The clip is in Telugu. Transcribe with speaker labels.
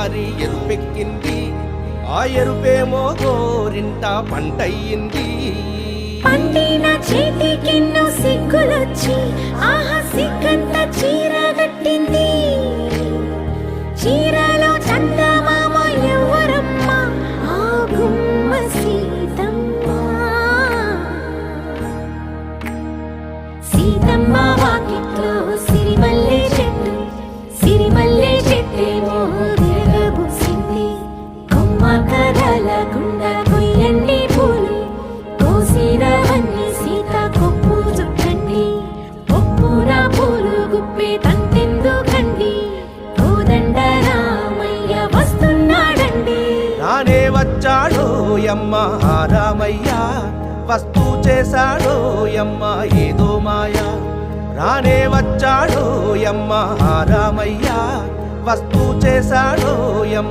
Speaker 1: మారి ఎరుపెక్కింది, ఆ ఎరుపేమో గోరింట పంటయ్యింది.
Speaker 2: పండిన చేతికెన్నో సిగ్గులొచ్చి ఆహా సిగ్గంత చీరగట్టింది. చీరలో చందమామ ఎవరమ్మ, ఆ గుమ్మ సీతమ్మ. సీతమ్మ వాకిట్లో సిరిమల్లె చెట్టు, సిరిమల్లె చెట్టేమో తిరగబూసింది. కొమ్మ కదలకుండా కొయ్యండి పూలు, కోసిరవన్నీ సీత కొప్పు చుట్టండి. కొప్పున పూలు గుప్పే తంతెందుకండి, కోదండ రామయ్య వస్తున్నాడండి.
Speaker 1: రానే వచ్చాడో యమ్మ ఆ రామయ్య, వస్తూ చేశాడో యమ్మ ఏదో మాయ. రానే వచ్చాడో యమ్మ ఆ రామయ్య, వస్తూ చేశాడో యమ్మ.